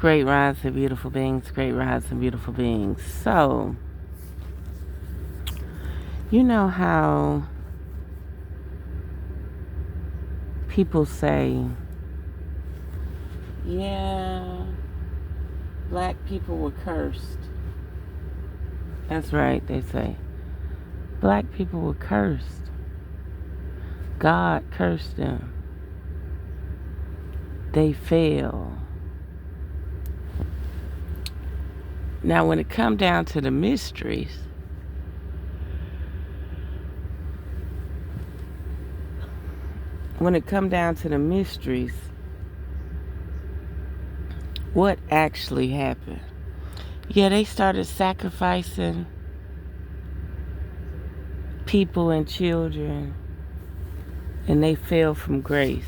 Great rising, beautiful beings. Great rising, beautiful beings. So, you know how people say, yeah, black people were cursed. That's right, they say. Black people were cursed. God cursed them. They fell. Now, when it come down to the mysteries, what actually happened? Yeah, they started sacrificing people and children, and they fell from grace.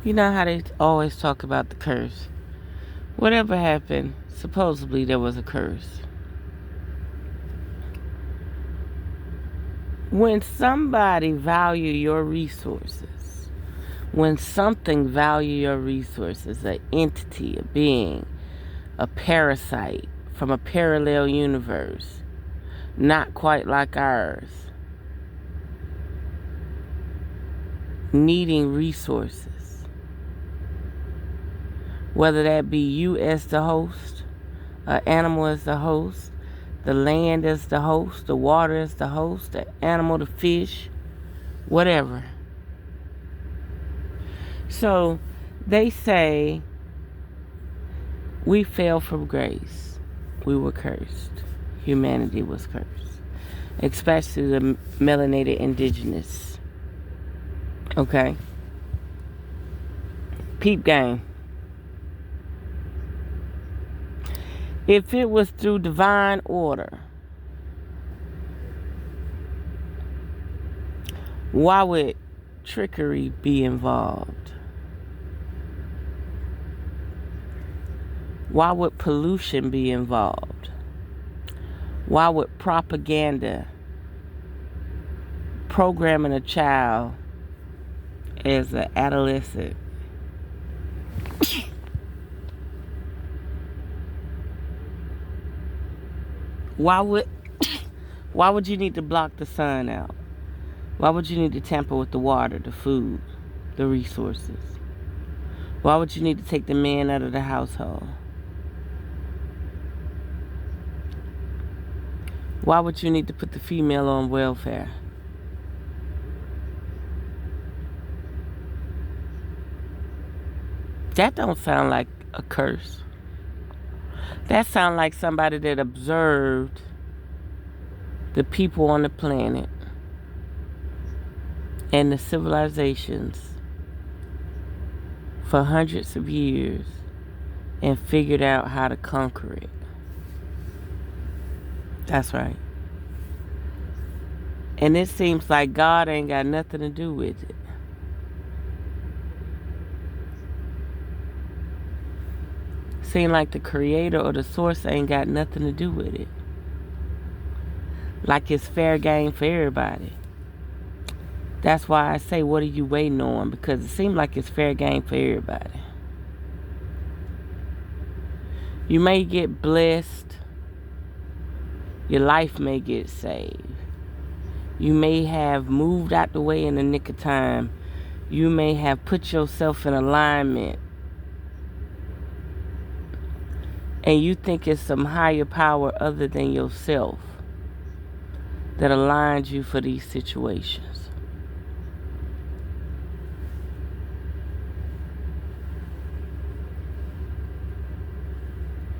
You know how they always talk about the curse. Whatever happened, supposedly there was a curse. When somebody value your resources, when something value your resources, an entity, a being, a parasite from a parallel universe, not quite like ours, needing resources, whether that be you as the host, an animal as the host, the land as the host, the water as the host, the animal, the fish, whatever. So they say we fell from grace. We were cursed. Humanity was cursed. Especially the melanated indigenous. Okay? Peep game. If it was through divine order, why would trickery be involved? Why would pollution be involved? Why would propaganda programming a child as an adolescent? Why would you need to block the sun out? Why would you need to tamper with the water, the food, the resources? Why would you need to take the man out of the household? Why would you need to put the female on welfare? That don't sound like a curse. That sounds like somebody that observed the people on the planet and the civilizations for hundreds of years and figured out how to conquer it. That's right. And it seems like God ain't got nothing to do with it. Seem like the creator or the source ain't got nothing to do with it. Like it's fair game for everybody. That's why I say, what are you waiting on? Because it seems like it's fair game for everybody. You may get blessed. Your life may get saved. You may have moved out the way in the nick of time. You may have put yourself in alignment. And you think it's some higher power other than yourself that aligns you for these situations.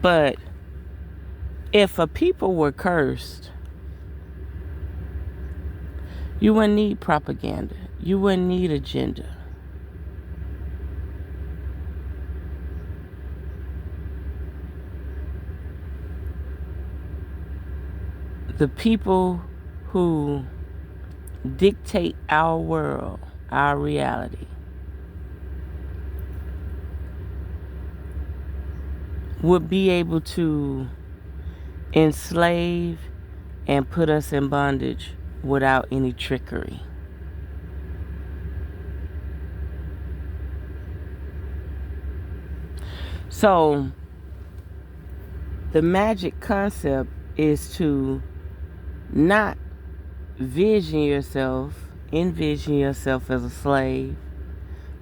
But if a people were cursed, you wouldn't need propaganda. You wouldn't need agenda. The people who dictate our world, our reality, would be able to enslave and put us in bondage without any trickery. So the magic concept is to not envision yourself as a slave,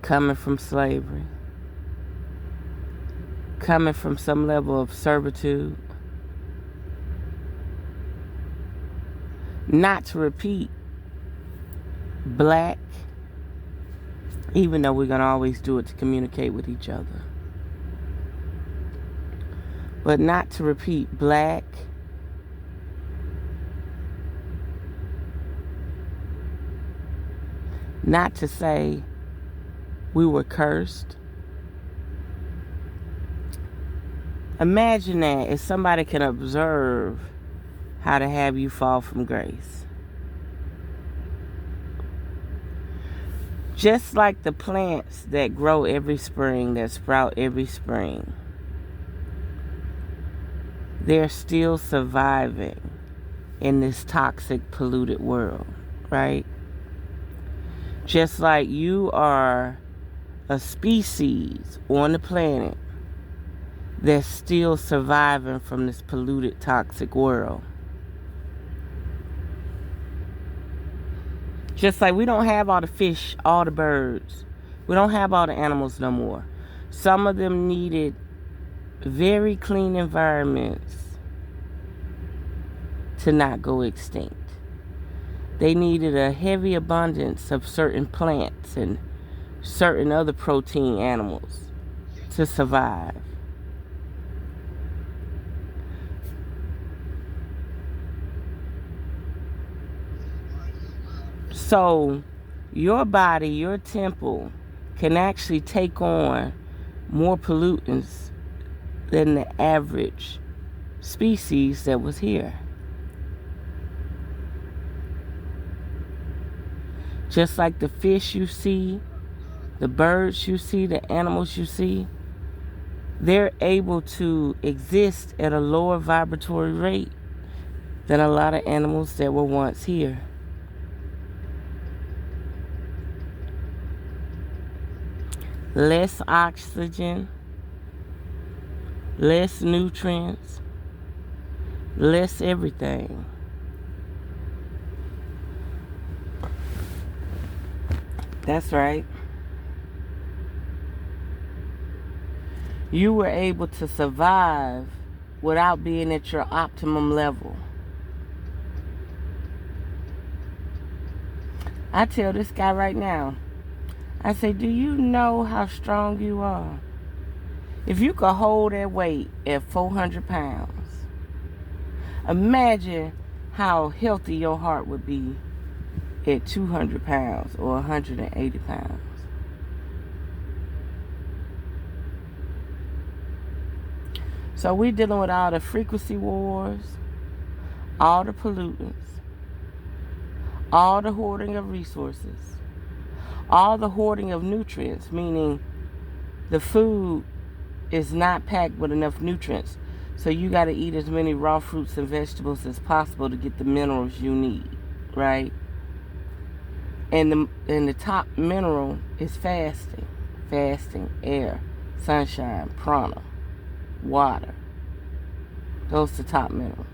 coming from slavery, coming from some level of servitude. Not to repeat black, even though we're going to always do it to communicate with each other. But not to repeat black, not to say we were cursed. Imagine that if somebody can observe how to have you fall from grace. Just like the plants that grow every spring, that sprout every spring, they're still surviving in this toxic, polluted world, right? Just like you are a species on the planet that's still surviving from this polluted, toxic world. Just like we don't have all the fish, all the birds. We don't have all the animals no more. Some of them needed very clean environments to not go extinct. They needed a heavy abundance of certain plants and certain other protein animals to survive. So your body, your temple, can actually take on more pollutants than the average species that was here. Just like the fish you see, the birds you see, the animals you see, they're able to exist at a lower vibratory rate than a lot of animals that were once here. Less oxygen, less nutrients, less everything. That's right. You were able to survive without being at your optimum level. I tell this guy right now, I say, do you know how strong you are? If you could hold that weight at 400 pounds, imagine how healthy your heart would be at 200 pounds or 180 pounds. So we're dealing with all the frequency wars, all the pollutants, all the hoarding of resources, all the hoarding of nutrients, meaning the food is not packed with enough nutrients. So you got to eat as many raw fruits and vegetables as possible to get the minerals you need, right? And the top mineral is fasting. Fasting, air, sunshine, prana, water. Those are the top minerals.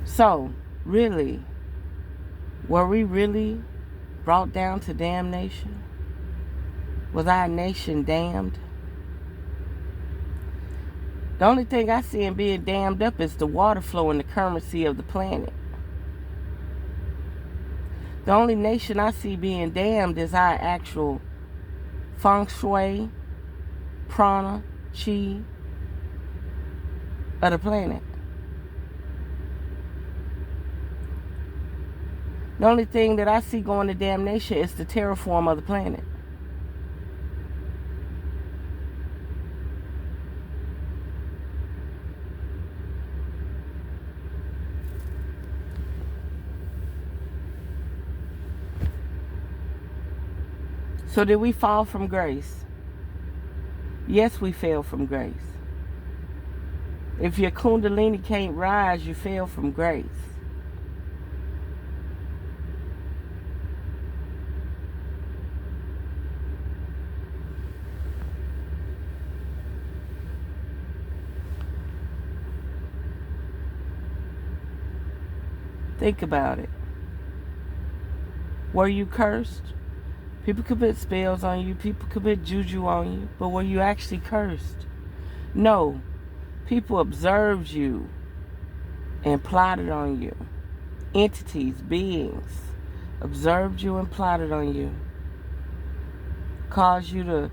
So, really, were we really brought down to damnation? Was our nation damned? The only thing I see in being dammed up is the water flow and the currency of the planet. The only nation I see being damned is our actual feng shui, prana, chi of the planet. The only thing that I see going to damnation is the terraform of the planet. So did we fall from grace? Yes, we fell from grace. If your kundalini can't rise, you fell from grace. Think about it. Were you cursed? People could put spells on you. People could put juju on you. But were you actually cursed? No. People observed you and plotted on you. Entities, beings, observed you and plotted on you. Caused you to...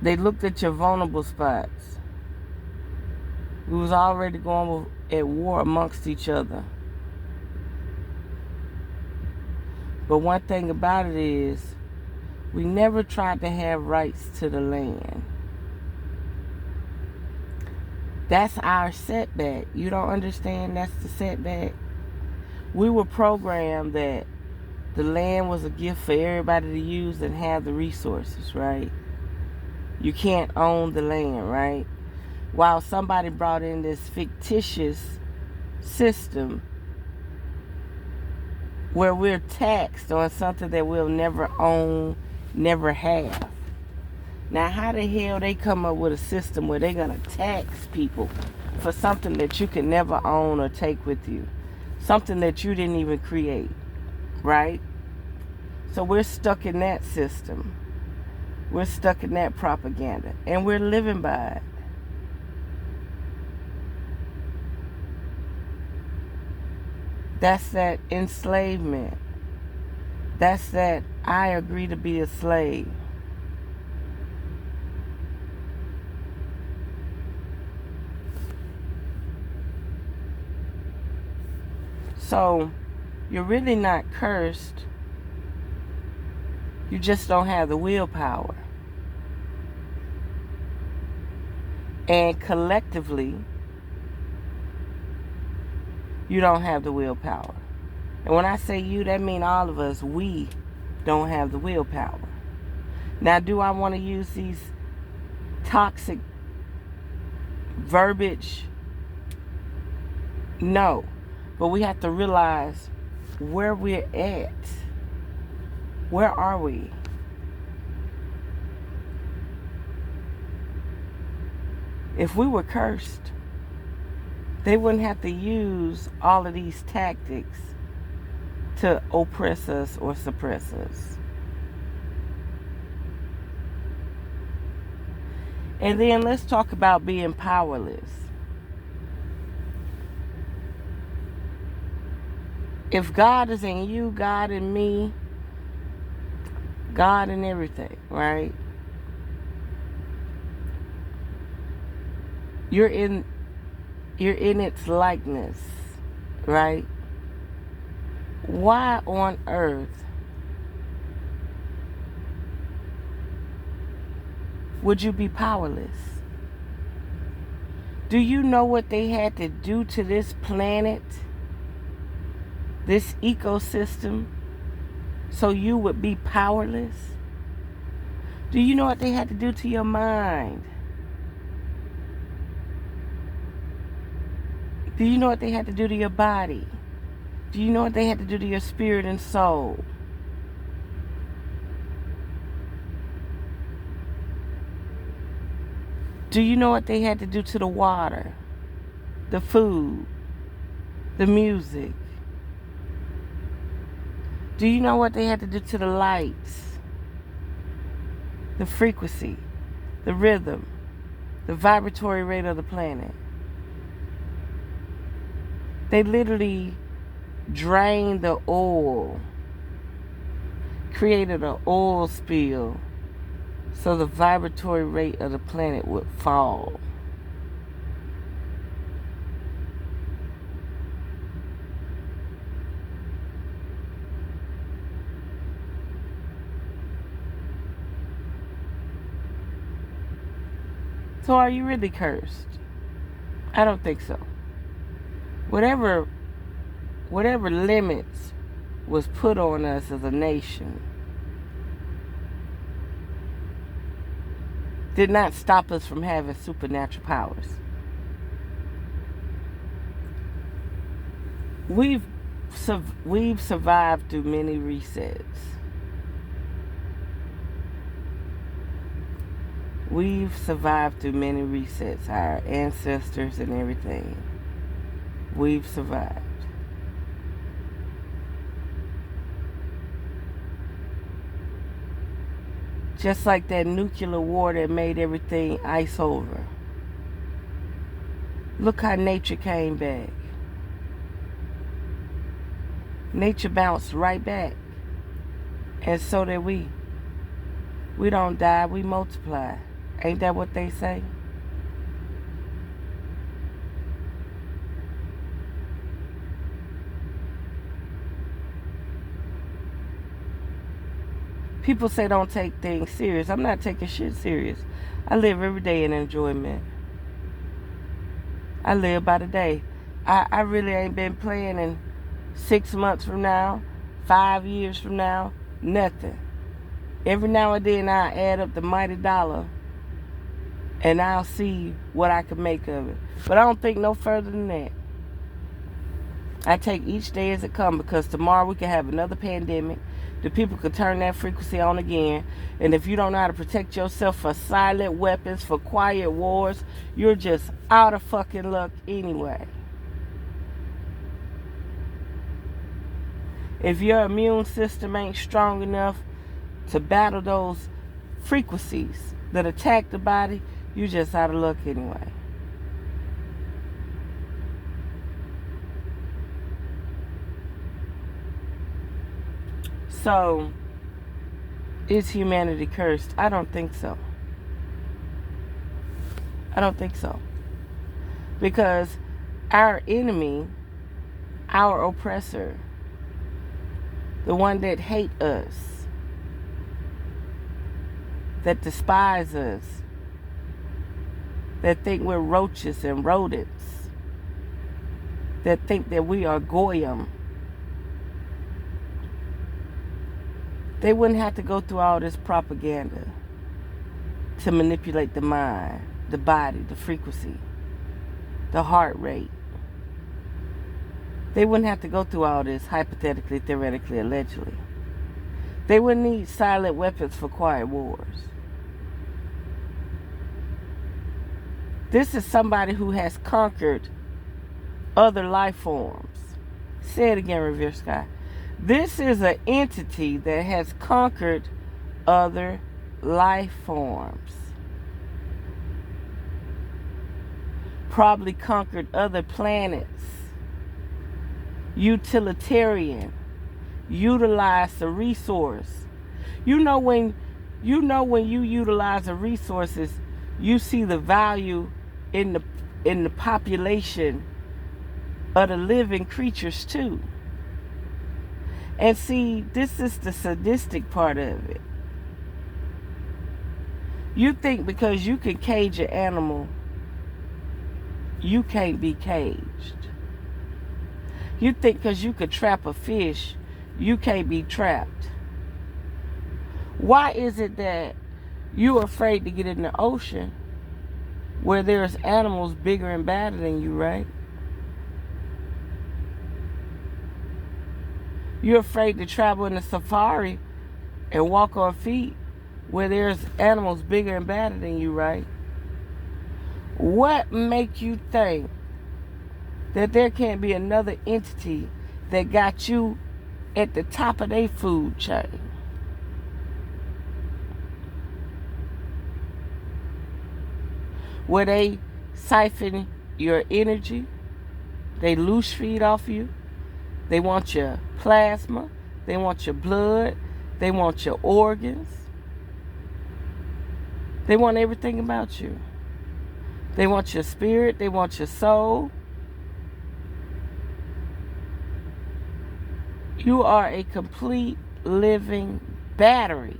They looked at your vulnerable spots. We was already going at war amongst each other. But one thing about it is, we never tried to have rights to the land. That's our setback. You don't understand that's the setback? We were programmed that the land was a gift for everybody to use and have the resources, right? You can't own the land, right? While somebody brought in this fictitious system where we're taxed on something that we'll never own, never have. Now, how the hell they come up with a system where they're going to tax people for something that you can never own or take with you? Something that you didn't even create, right? So we're stuck in that system. We're stuck in that propaganda. And we're living by it. That's that enslavement. That's that I agree to be a slave. So, you're really not cursed. You just don't have the willpower. And collectively, you don't have the willpower. And when I say you, that means all of us, we don't have the willpower. Now, do I want to use these toxic verbiage? No. But we have to realize where we're at. Where are we? If we were cursed, they wouldn't have to use all of these tactics to oppress us or suppress us. And then let's talk about being powerless. If God is in you, God in me, God in everything, right? You're in its likeness, right? Why on earth would you be powerless? Do you know what they had to do to this planet, this ecosystem, so you would be powerless? Do you know what they had to do to your mind? Do you know what they had to do to your body? Do you know what they had to do to your spirit and soul? Do you know what they had to do to the water, the food, the music? Do you know what they had to do to the lights, the frequency, the rhythm, the vibratory rate of the planet? They literally drained the oil, created an oil spill so the vibratory rate of the planet would fall. So are you really cursed? I don't think so. Whatever limits was put on us as a nation did not stop us from having supernatural powers. We've survived through many resets. We've survived through many resets, our ancestors and everything. We've survived. Just like that nuclear war that made everything ice over. Look how nature came back. Nature bounced right back. And so did we. We don't die, we multiply. Ain't that what they say? People say don't take things serious. I'm not taking shit serious. I live every day in enjoyment. I live by the day. I really ain't been playing in 6 months from now, 5 years from now, nothing. Every now and then I add up the mighty dollar and I'll see what I can make of it. But I don't think no further than that. I take each day as it comes, because tomorrow we can have another pandemic. The people could turn that frequency on again. And if you don't know how to protect yourself for silent weapons, for quiet wars, you're just out of fucking luck anyway. If your immune system ain't strong enough to battle those frequencies that attack the body, you just out of luck anyway. So, is humanity cursed? I don't think so. I don't think so. Because our enemy, our oppressor, the one that hate us, that despise us, that think we're roaches and rodents, that think that we are goyim, they wouldn't have to go through all this propaganda to manipulate the mind, the body, the frequency, the heart rate. They wouldn't have to go through all this, hypothetically, theoretically, allegedly. They wouldn't need silent weapons for quiet wars. This is somebody who has conquered other life forms. Say it again, revereskye. This is an entity that has conquered other life forms. Probably conquered other planets. Utilitarian. Utilize the resource. You know when you utilize the resources, you see the value in the population of the living creatures too. And see, this is the sadistic part of it. You think because you can cage an animal, you can't be caged. You think because you could trap a fish, you can't be trapped. Why is it that you're afraid to get in the ocean where there's animals bigger and badder than you, right? You're afraid to travel in a safari and walk on feet where there's animals bigger and badder than you, right? What makes you think that there can't be another entity that got you at the top of their food chain? Where they siphon your energy, they loose feed off you, they want your plasma, they want your blood, they want your organs, they want everything about you. They want your spirit, they want your soul. You are a complete living battery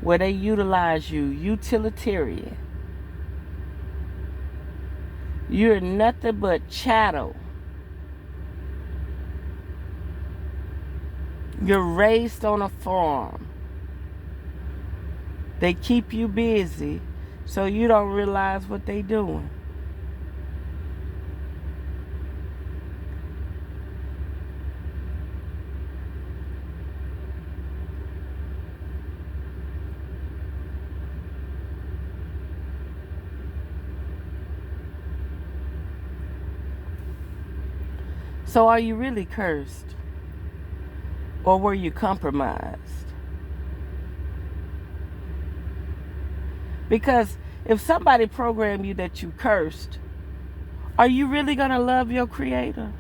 where they utilize you, utilitarian. You're nothing but chattel. You're raised on a farm. They keep you busy so you don't realize what they're doing. So are you really cursed? Or were you compromised? Because if somebody programmed you that you cursed, are you really going to love your Creator?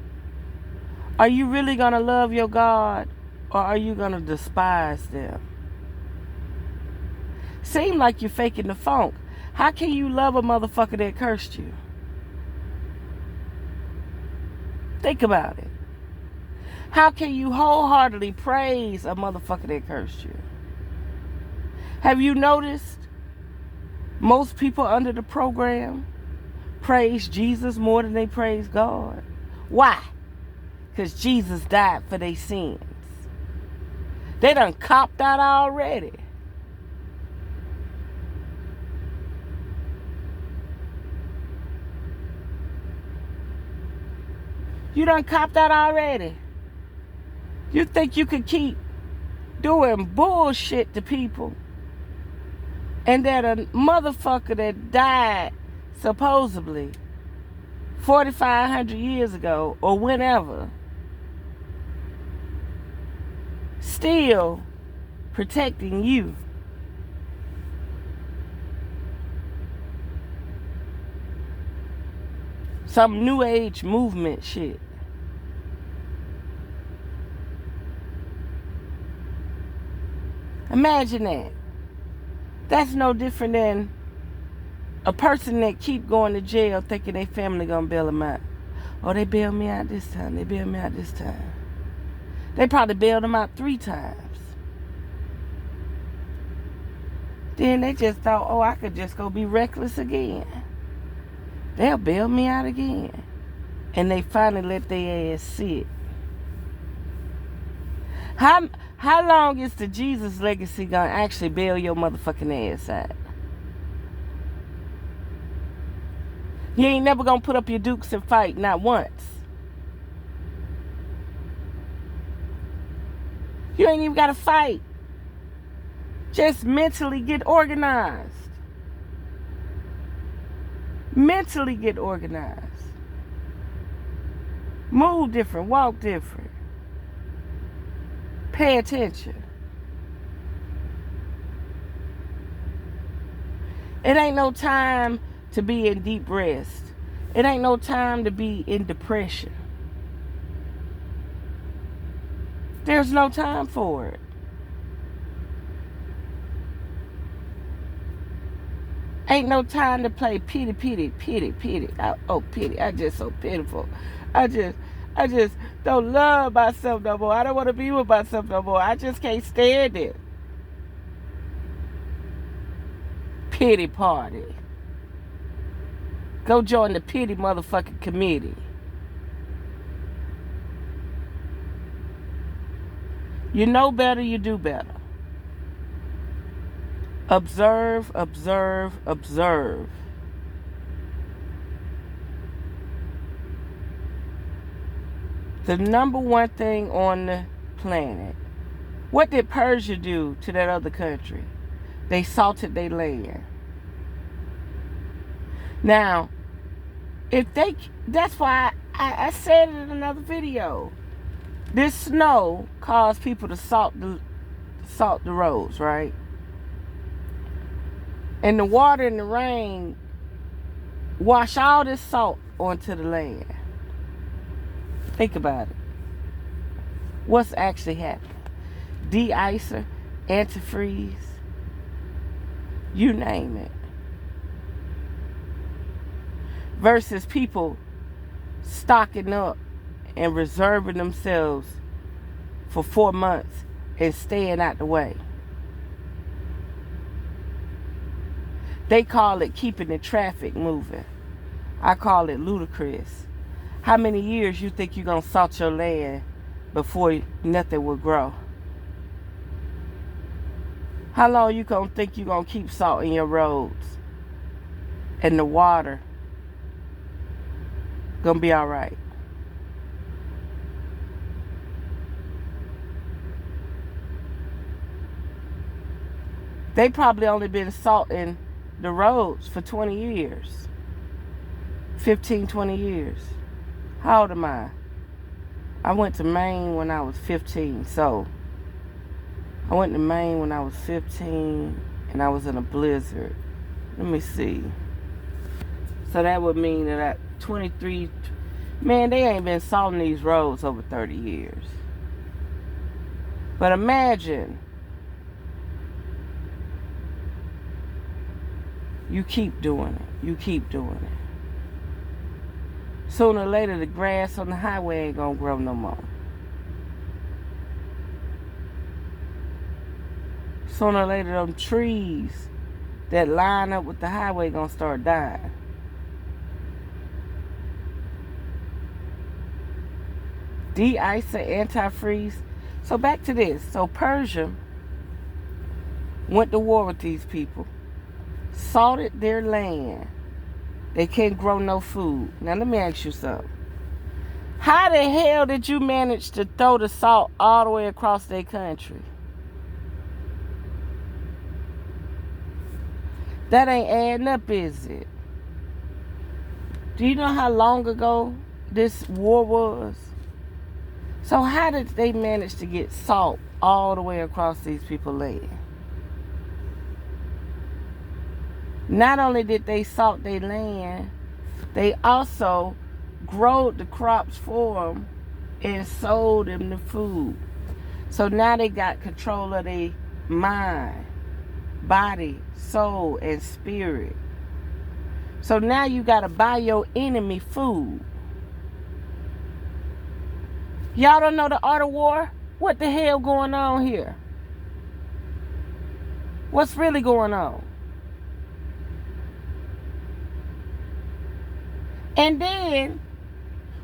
Are you really going to love your God? Or are you going to despise them? Seem like you're faking the funk. How can you love a motherfucker that cursed you? Think about it. How can you wholeheartedly praise a motherfucker that cursed you? Have you noticed most people under the program praise Jesus more than they praise God? Why? Because Jesus died for their sins. They done copped out already. You done copped out already. You think you could keep doing bullshit to people, and that a motherfucker that died supposedly 4,500 years ago or whenever still protecting you? Some new age movement shit. Imagine that. That's no different than a person that keep going to jail thinking their family gonna bail them out. Oh, they bailed me out this time. They bailed me out this time. They probably bailed them out 3 times. Then they just thought, oh, I could just go be reckless again. They'll bail me out again. And they finally let their ass sit. How long is the Jesus legacy gonna actually bail your motherfucking ass out? You ain't never gonna put up your dukes and fight, not once. You ain't even gotta fight. Just mentally get organized. Mentally get organized. Move different, walk different. Pay attention. It ain't no time to be in deep rest. It ain't no time to be in depression. There's no time for it. Ain't no time to play pity. Oh, pity. I just so pitiful. I just don't love myself no more. I don't want to be with myself no more. I just can't stand it. Pity party. Go join the pity motherfucking committee. You know better, you do better. Observe, observe, observe. The number one thing on the planet. What did Persia do to that other country? They salted their land. Now, that's why I said it in another video. This snow caused people to salt the roads, right? And the water and the rain wash all this salt onto the land. Think about it. What's actually happening? De-icer, antifreeze, you name it. Versus people stocking up and reserving themselves for 4 months and staying out the way. They call it keeping the traffic moving. I call it ludicrous. How many years you think you're going to salt your land before nothing will grow? How long you going to think you're going to keep salting your roads and the water going to be all right? They probably only been salting the roads for 20 years. 15, 20 years. How old am I? I went to Maine when I was 15, so I went to Maine when I was 15, and I was in a blizzard. Let me see. So that would mean that at 23, man, they ain't been salting these roads over 30 years. But imagine, you keep doing it. You keep doing it. Sooner or later, the grass on the highway ain't gonna grow no more. Sooner or later, them trees that line up with the highway gonna start dying. De-ice and antifreeze. So back to this. So Persia went to war with these people, salted their land. They can't grow no food. Now let me ask you something. How the hell did you manage to throw the salt all the way across their country? That ain't adding up, is it? Do you know how long ago this war was? So how did they manage to get salt all the way across these people's land? Not only did they salt their land, they also growed the crops for them and sold them the food. So now they got control of their mind, body, soul, and spirit. So now you gotta buy your enemy food. Y'all don't know the art of war? What the hell going on here? What's really going on? And then,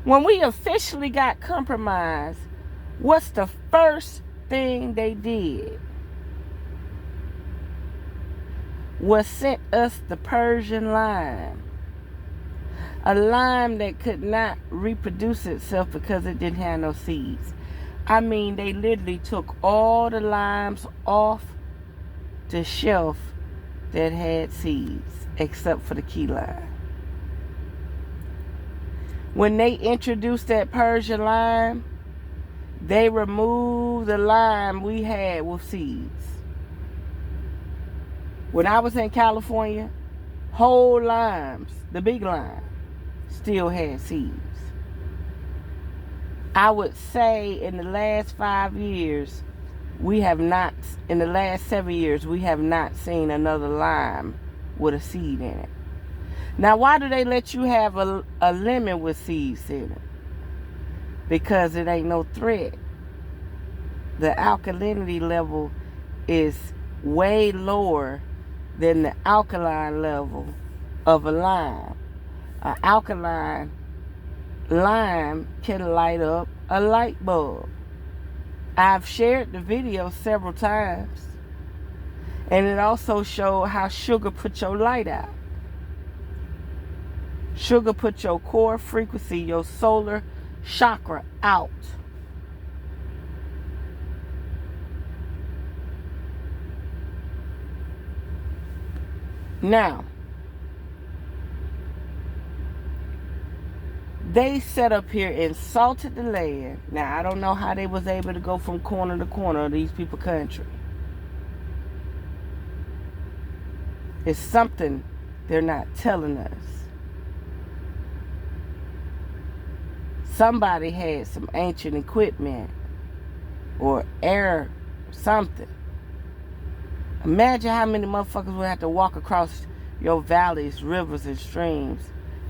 when we officially got compromised, what's the first thing they did? Was sent us the Persian lime. A lime that could not reproduce itself because it didn't have no seeds. I mean, they literally took all the limes off the shelf that had seeds, except for the key lime. When they introduced that Persian lime, they removed the lime we had with seeds. When I was in California, whole limes, the big lime, still had seeds. I would say in the last 5 years, in the last 7 years, we have not seen another lime with a seed in it. Now, why do they let you have a lemon with seeds in it? Because it ain't no threat. The alkalinity level is way lower than the alkaline level of a lime. An alkaline lime can light up a light bulb. I've shared the video several times, and it also showed how sugar put your light out. Sugar put your core frequency, your solar chakra out. Now, they set up here and salted the land. Now, I don't know how they was able to go from corner to corner of these people's country. It's something they're not telling us. Somebody had some ancient equipment or air something. Imagine how many motherfuckers would have to walk across your valleys, rivers, and streams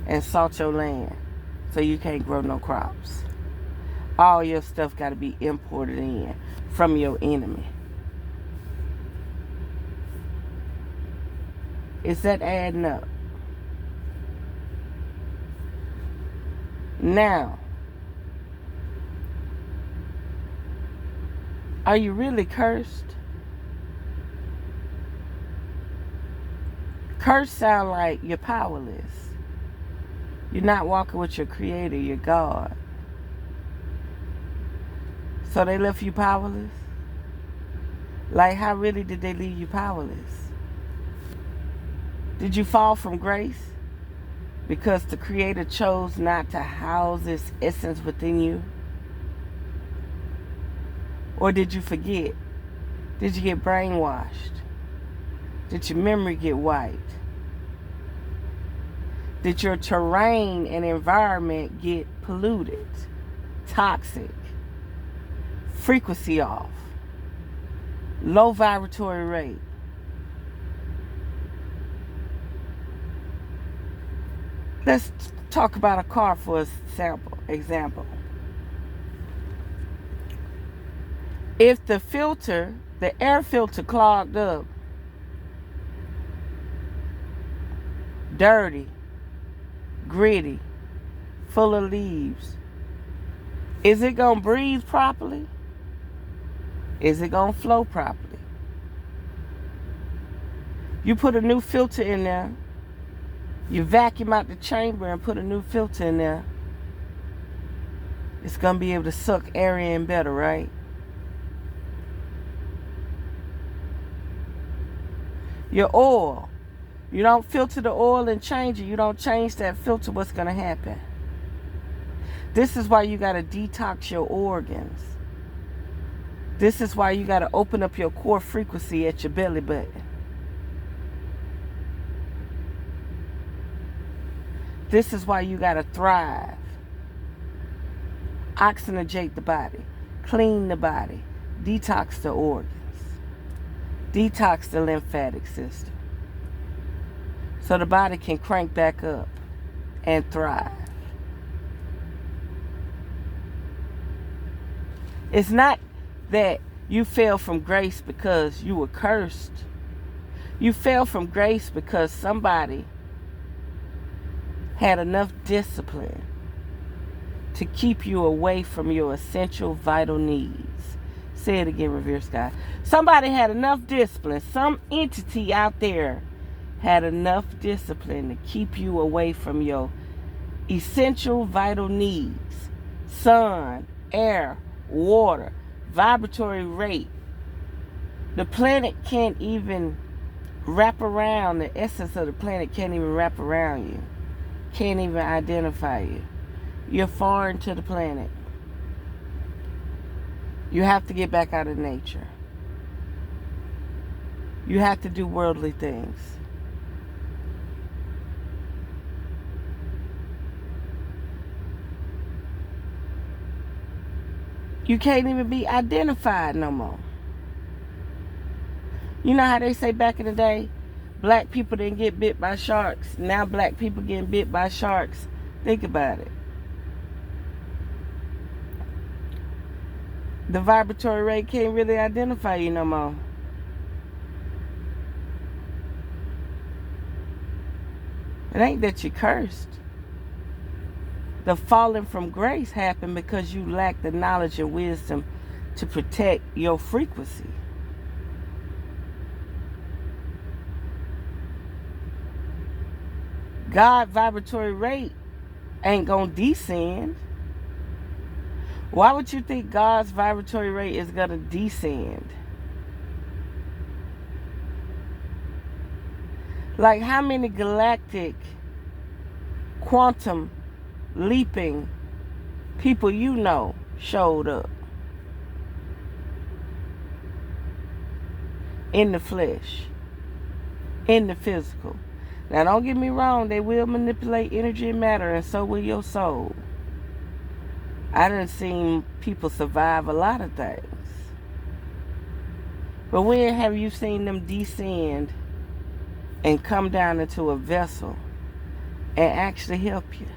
and salt your land so you can't grow no crops. All your stuff got to be imported in from your enemy. Is that adding up? Now, are you really cursed? Cursed sound like you're powerless. You're not walking with your creator, your God. So they left you powerless? Like, how really did they leave you powerless? Did you fall from grace? Because the creator chose not to house this essence within you? Or did you forget Did you get brainwashed? Did your memory get wiped? Did your terrain and environment get polluted, toxic, frequency off, low vibratory rate? Let's talk about a car for example. If the air filter clogged up, dirty, gritty, full of leaves, is it going to breathe properly? Is it going to flow properly? You put a new filter in there, you vacuum out the chamber and put a new filter in there, it's going to be able to suck air in better, right? Your oil. You don't filter the oil and change it. You don't change that filter, what's going to happen? This is why you got to detox your organs. This is why you got to open up your core frequency at your belly button. This is why you got to thrive. Oxygenate the body. Clean the body. Detox the organs. Detox the lymphatic system. So the body can crank back up and thrive. It's not that you fell from grace because you were cursed. You fell from grace because somebody had enough discipline to keep you away from your essential vital needs. Say it again, revereskye. Somebody had enough discipline. Some entity out there had enough discipline to keep you away from your essential vital needs. Sun, air, water, vibratory rate. The planet can't even wrap around, the essence of the planet can't even wrap around you. Can't even identify you. You're foreign to the planet. You have to get back out of nature. You have to do worldly things. You can't even be identified no more. You know how they say back in the day, black people didn't get bit by sharks. Now black people getting bit by sharks. Think about it. The vibratory rate can't really identify you no more. It ain't that you cursed. The falling from grace happened because you lack the knowledge and wisdom to protect your frequency. God's vibratory rate ain't gonna descend. Why would you think God's vibratory rate is gonna descend? Like how many galactic quantum leaping people you know showed up in the flesh, in the physical? Now don't get me wrong, they will manipulate energy and matter, and so will your soul. I done seen people survive a lot of things. But when have you seen them descend and come down into a vessel and actually help you?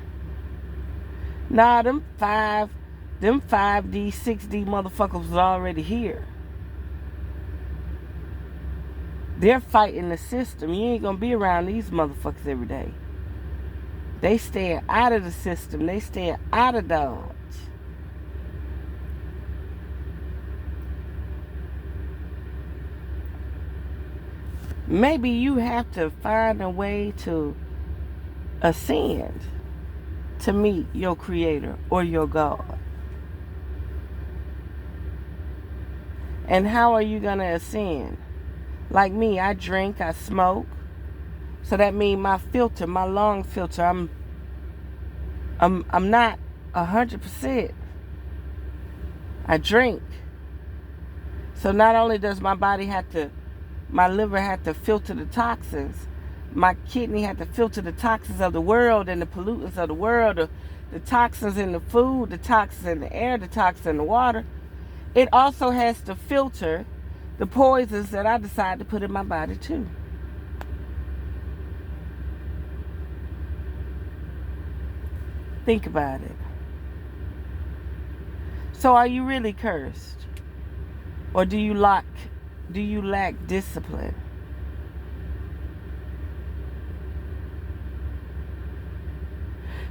Nah, them 5D, 6D motherfuckers was already here. They're fighting the system. You ain't gonna be around these motherfuckers every day. They stay out of the system. They stay out of Dodge. Maybe you have to find a way to ascend to meet your creator or your God. And how are you gonna ascend? Like me, I drink, I smoke. So that means my filter, my lung filter, I'm not 100%. I drink. So not only does my liver have to filter the toxins, my kidney had to filter the toxins of the world and the pollutants of the world, the toxins in the food, the toxins in the air, the toxins in the water. It also has to filter the poisons that I decide to put in my body too. Think about it. So are you really cursed? Or do you lack discipline?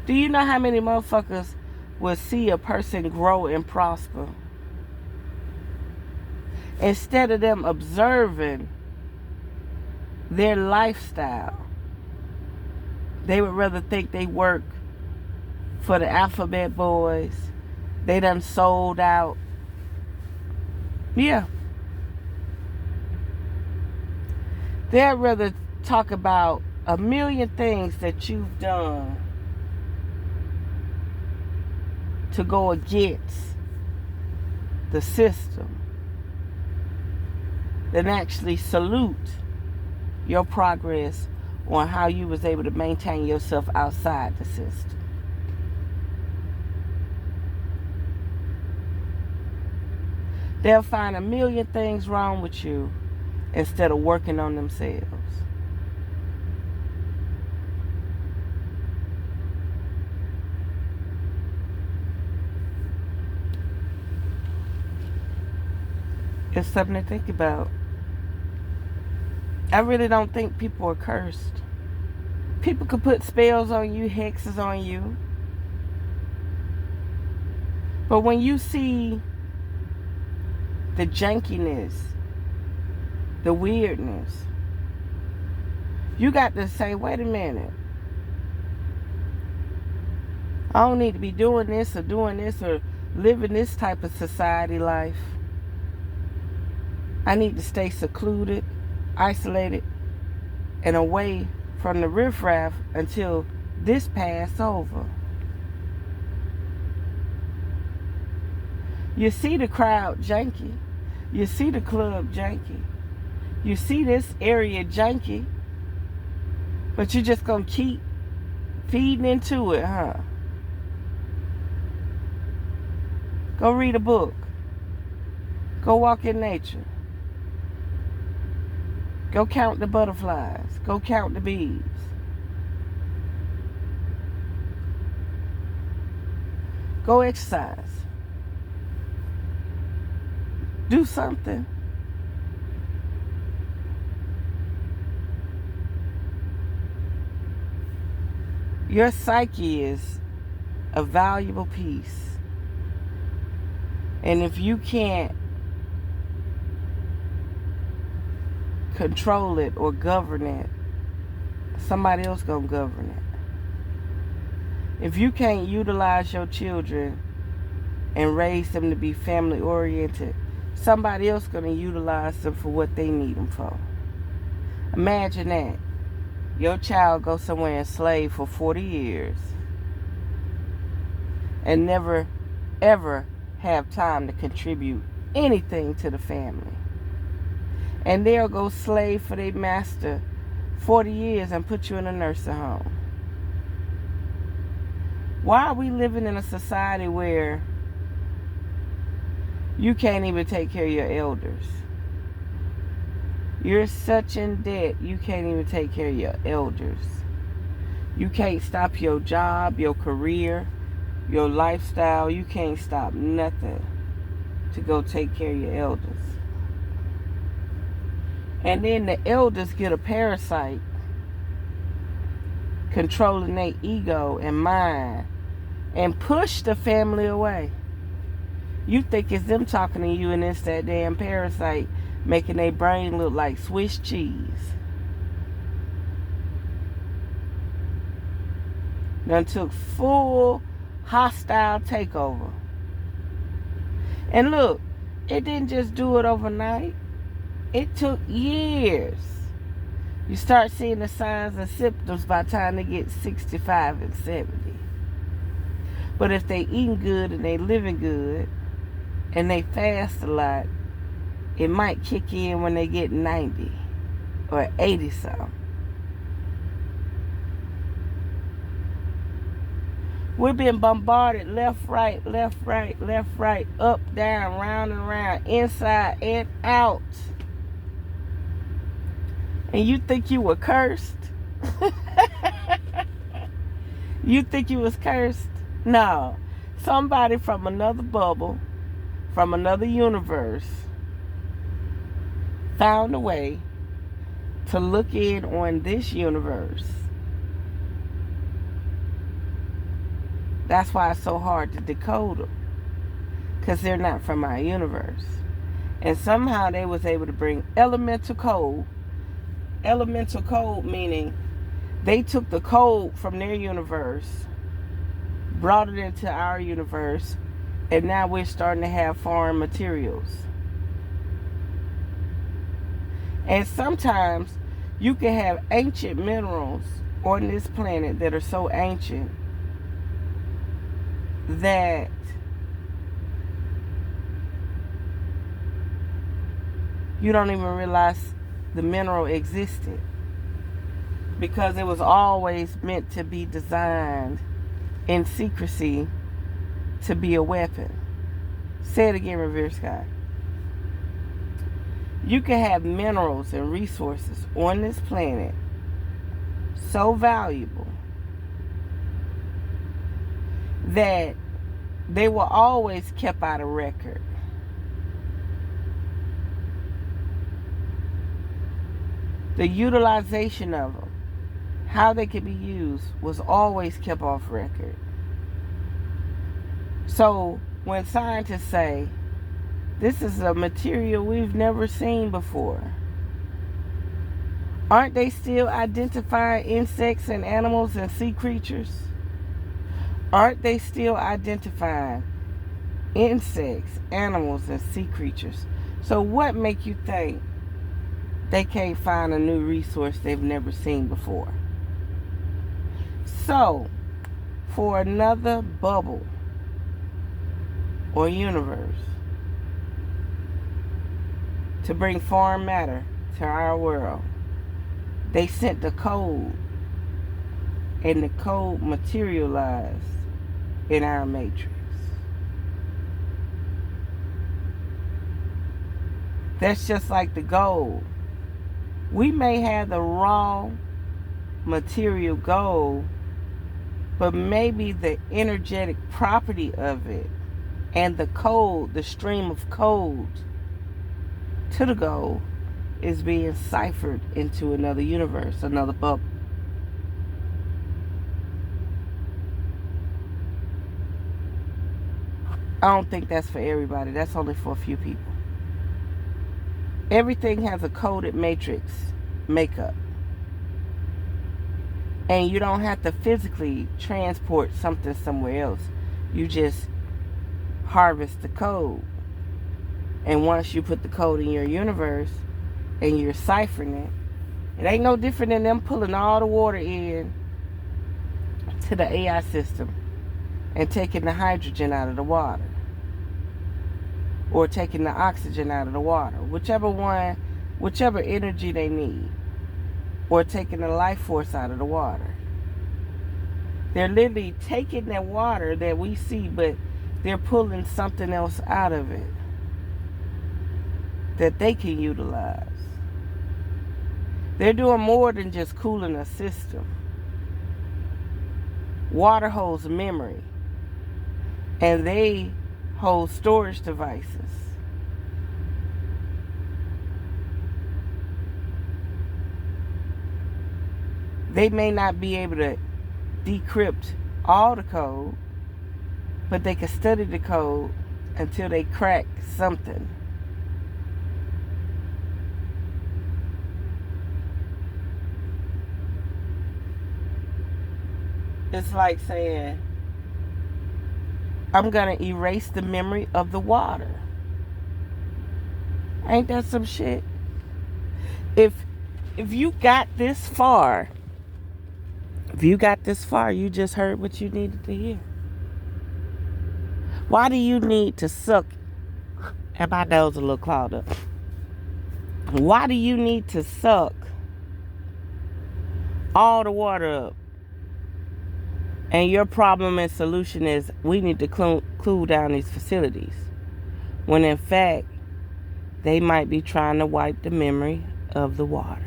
Do you know how many motherfuckers will see a person grow and prosper? Instead of them observing their lifestyle, they would rather think they work for the alphabet boys. They done sold out. Yeah. They'd rather talk about a million things that you've done to go against the system than actually salute your progress on how you was able to maintain yourself outside the system. They'll find a million things wrong with you instead of working on themselves. It's something to think about. I really don't think people are cursed. People could put spells on you, hexes on you. But when you see the jankiness, the weirdness, you got to say, wait a minute. I don't need to be doing this or living this type of society life. I need to stay secluded, isolated, and away from the riffraff until this pass over. You see the crowd janky. You see the club janky. You see this area janky. But you're just going to keep feeding into it, huh? Go read a book. Go walk in nature. Go count the butterflies. Go count the bees. Go exercise. Do something. Your psyche is a valuable piece. And if you can't control it or govern it, somebody else gonna govern it. If you can't utilize your children and raise them to be family oriented, somebody else gonna utilize them for what they need them for. Imagine that. Your child goes somewhere and slave for 40 years and never ever have time to contribute anything to the family. And they'll go slave for their master 40 years and put you in a nursing home. Why are we living in a society where you can't even take care of your elders? You're such in debt, you can't even take care of your elders. You can't stop your job, your career, your lifestyle. You can't stop nothing to go take care of your elders. And then the elders get a parasite controlling their ego and mind and push the family away. You think it's them talking to you and it's that damn parasite making their brain look like Swiss cheese. Done took full hostile takeover. And look, it didn't just do it overnight. It took years. You start seeing the signs and symptoms by the time they get 65 and 70. But if they eating good and they living good and they fast a lot, It might kick in when they get 90 or 80 something. We're being bombarded left, right, left, right, left, right, up, down, round and round, inside and out. And you think you were cursed? You think you was cursed? No. Somebody from another bubble, from another universe, found a way to look in on this universe. That's why it's so hard to decode them, because they're not from our universe. And somehow they was able to bring elemental code. Elemental code meaning they took the code from their universe, brought it into our universe, and now we're starting to have foreign materials. And sometimes you can have ancient minerals on this planet that are so ancient that you don't even realize the mineral existed, because it was always meant to be designed in secrecy to be a weapon. Say it again, revereskye. You can have minerals and resources on this planet so valuable that they were always kept out of record. The utilization of them, how they could be used, was always kept off record. So when scientists say, this is a material we've never seen before, aren't they still identifying insects and animals and sea creatures? Aren't they still identifying insects, animals, and sea creatures? So what make you think they can't find a new resource they've never seen before? So, for another bubble or universe to bring foreign matter to our world, they sent the code, and the code materialized in our matrix. That's just like the gold. We may have the raw material gold, but maybe the energetic property of it and the code, the stream of code to the gold, is being ciphered into another universe, another bubble. I don't think that's for everybody. That's only for a few people. Everything has a coded matrix makeup. And you don't have to physically transport something somewhere else. You just harvest the code. And once you put the code in your universe and you're ciphering it, it ain't no different than them pulling all the water in to the AI system and taking the hydrogen out of the water, or taking the oxygen out of the water, whichever energy they need, or taking the life force out of the water. They're literally taking that water that we see, but they're pulling something else out of it that they can utilize. They're doing more than just cooling a system. Water holds memory, and they hold storage devices. They may not be able to decrypt all the code, but they can study the code until they crack something. It's like saying, I'm going to erase the memory of the water. Ain't that some shit? If you got this far, you just heard what you needed to hear. Why do you need to suck? And my nose a little clogged up. Why do you need to suck all the water up? And your problem and solution is we need to cool down these facilities. When in fact, they might be trying to wipe the memory of the water.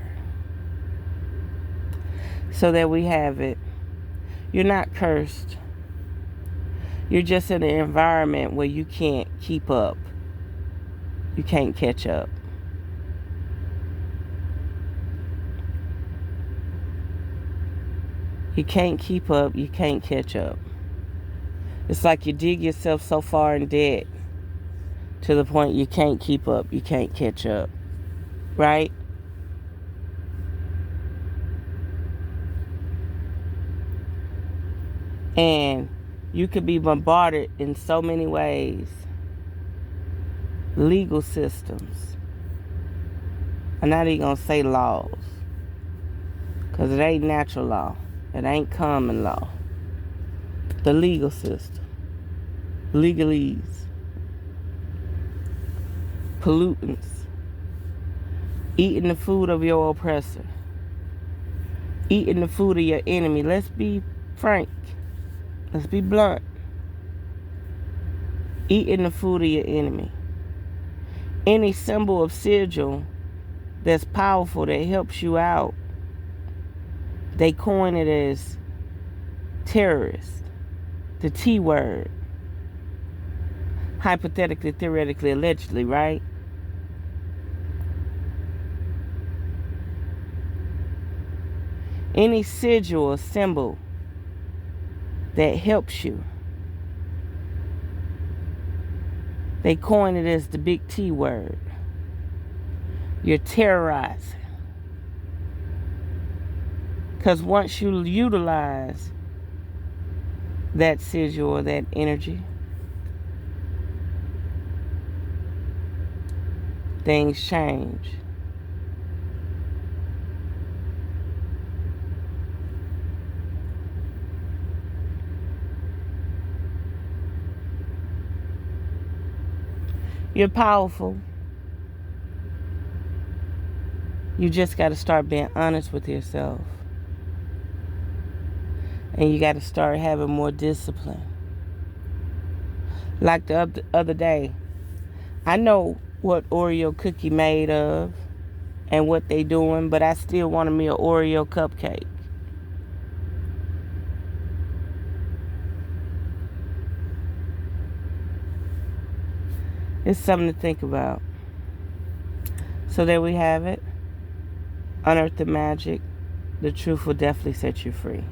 So that we have it. You're not cursed. You're just in an environment where you can't keep up. You can't catch up. You can't keep up. You can't catch up. It's like you dig yourself so far in debt to the point you can't keep up. You can't catch up. Right? And you could be bombarded in so many ways. Legal systems. I'm not even going to say laws. Because it ain't natural law. It ain't common law. The legal system. Legalese. Pollutants. Eating the food of your oppressor. Eating the food of your enemy. Let's be frank. Let's be blunt. Eating the food of your enemy. Any symbol of sigil that's powerful, that helps you out, they coin it as terrorist. The T word. Hypothetically, theoretically, allegedly, right? Any sigil or symbol that helps you, they coin it as the big T word. You're terrorizing. Because once you utilize that sigil or that energy, things change. You're powerful. You just got to start being honest with yourself. And you got to start having more discipline. Like the other day, I know what Oreo cookie made of and what they doing, but I still wanted me an Oreo cupcake. It's something to think about. So there we have it. Unearth the magic. The truth will definitely set you free.